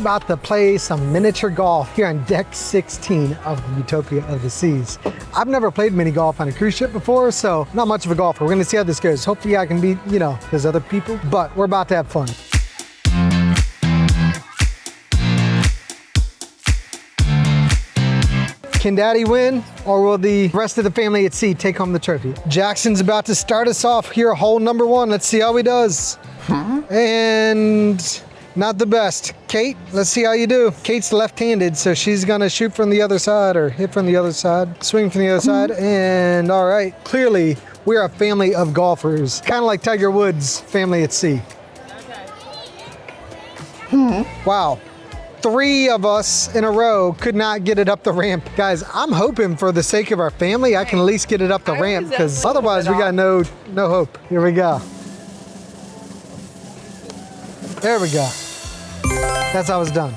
about to play some miniature golf here on deck 16 of the Utopia of the Seas. I've never played mini golf on a cruise ship before, so not much of a golfer. We're gonna see how this goes. Hopefully I can beat, those other people, but we're about to have fun. Can Daddy win, or will the rest of the family at sea take home the trophy? Jackson's about to start us off here, hole number 1. Let's see how he does. And not the best. Kate, let's see how you do. Kate's left-handed, so she's gonna shoot from the other side or hit from the other side, swing from the other side, and all right. Clearly, we're a family of golfers, kind of like Tiger Woods' family at sea. Wow. 3 of us in a row could not get it up the ramp. Guys, I'm hoping for the sake of our family, I can at least get it up the ramp, because otherwise we got no hope. Here we go. There we go. That's how it's done.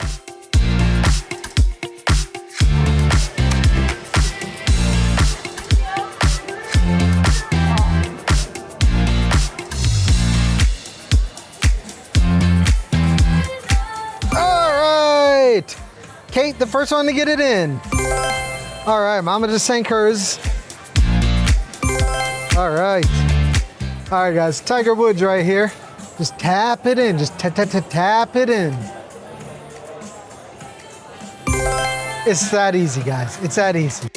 Kate, the first one to get it in. All right, Mama just sank hers. All right. All right, guys, Tiger Woods right here. Just tap it in, just tap it in. It's that easy, guys. It's that easy.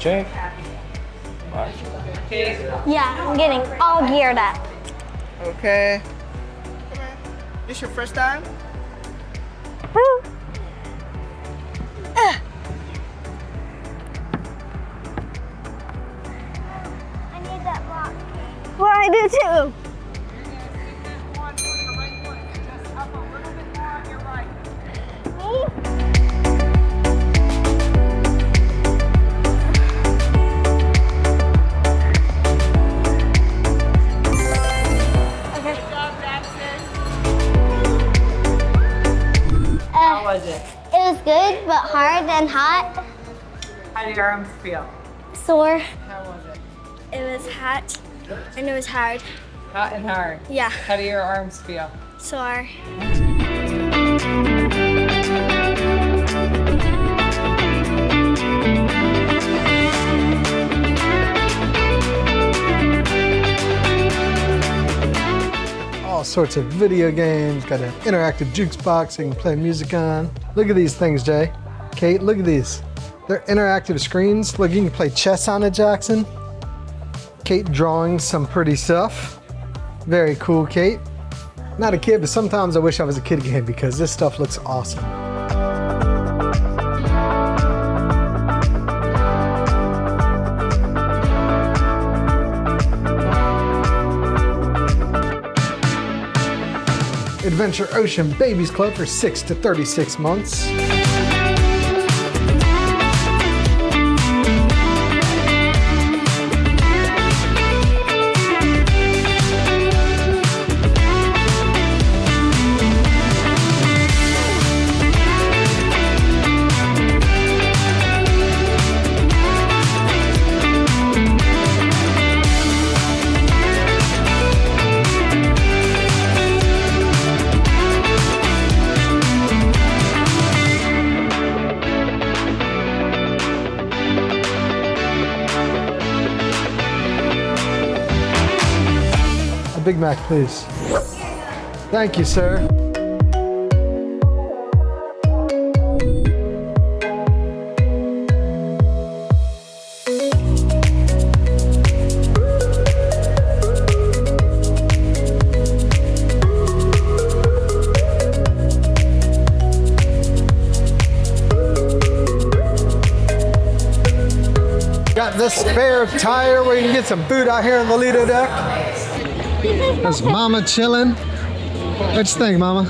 Check. Yeah, I'm getting all geared up. Okay. This your first time? Woo. I need that block. Well, I do too. How was it? It was good, but hard and hot. How do your arms feel? Sore. How was it? It was hot and it was hard. Hot and hard. Yeah. How do your arms feel? Sore. All sorts of video games, got an interactive jukes box you can play music on. Look at these things, Jay. Kate, look at these. They're interactive screens. Look, you can play chess on it, Jackson. Kate drawing some pretty stuff. Very cool, Kate. Not a kid, but sometimes I wish I was a kid again because this stuff looks awesome. Adventure Ocean Babies Club for 6 to 36 months. A Big Mac, please. Thank you, sir. Got this spare tire where you can get some food out here on the Lido deck. There's Mama chilling. What you think, Mama?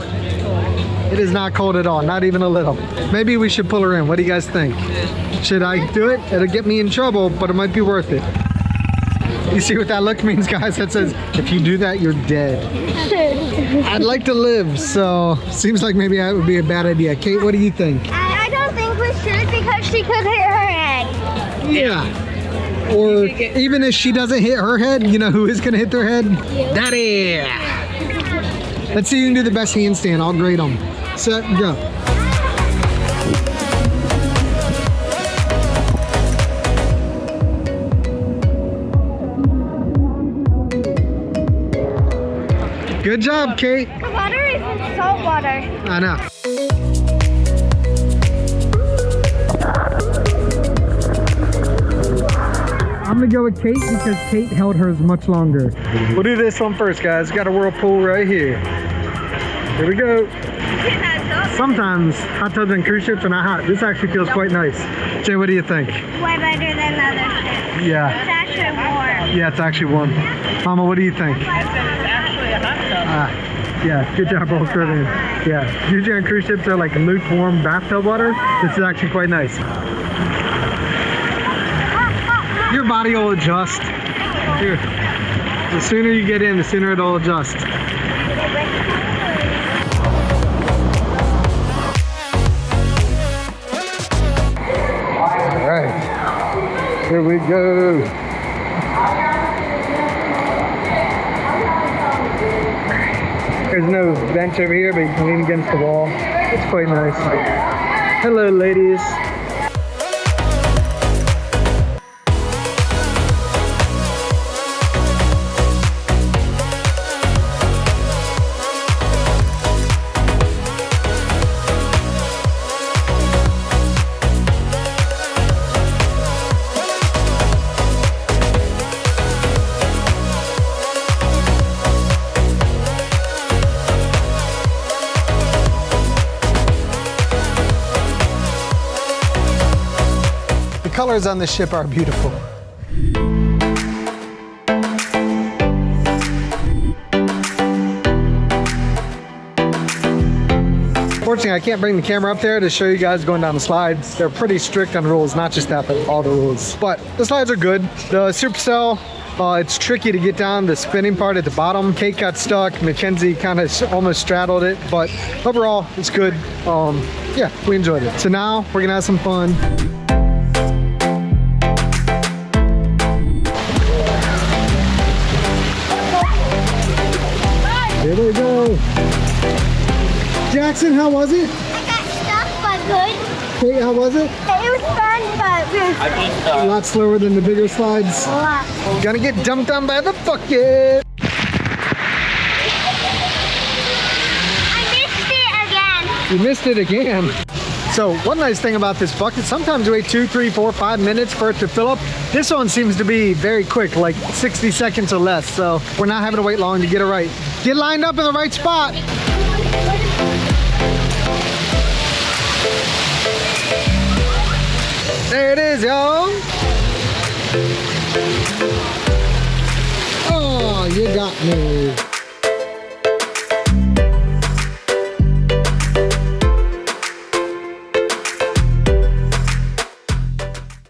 It is not cold at all, not even a little. Maybe we should pull her in. What do you guys think? Should I do it? It'll get me in trouble, but it might be worth it. You see what that look means, guys? That says, if you do that, you're dead. I'd like to live, so seems like maybe that would be a bad idea. Kate, what do you think? I don't think we should because she could hit her head. Yeah. Or even if she doesn't hit her head, you know who is gonna hit their head? Daddy! Let's see who can do the best handstand. I'll grade them. Set, go. Good job, Kate. The water is salt water. I know. I'm gonna go with Kate because Kate held hers much longer. We'll do this one first, guys. Got a whirlpool right here. Here we go. Sometimes hot tubs and cruise ships are not hot. This actually feels quite nice. Jay, what do you think? Way better than other ships. Yeah. It's actually warm. Yeah, it's actually warm. Mama, what do you think? Yeah, good job, both in. Yeah, usually on cruise ships are like lukewarm bathtub water. This is actually quite nice. Your body will adjust. Here, the sooner you get in, the sooner it'll adjust. All right, here we go. There's no bench over here, but you can lean against the wall. It's quite nice. Hello, ladies. The colors on this ship are beautiful. Unfortunately, I can't bring the camera up there to show you guys going down the slides. They're pretty strict on rules, not just that, but all the rules. But the slides are good. The Supercell, it's tricky to get down the spinning part at the bottom. Kate got stuck. Mackenzie kind of almost straddled it, but overall, it's good. Yeah, we enjoyed it. So now we're gonna have some fun. Here we go. Jackson, how was it? I got stuck, but good. Kate, how was it? It was fun, but A lot slower than the bigger slides. a lot. Gonna get dumped on by the bucket. I missed it again. You missed it again. So one nice thing about this bucket, sometimes you wait 2, 3, 4, 5 minutes for it to fill up. This one seems to be very quick, like 60 seconds or less. So we're not having to wait long to get it right. Get lined up in the right spot. There it is, y'all. Oh, you got me.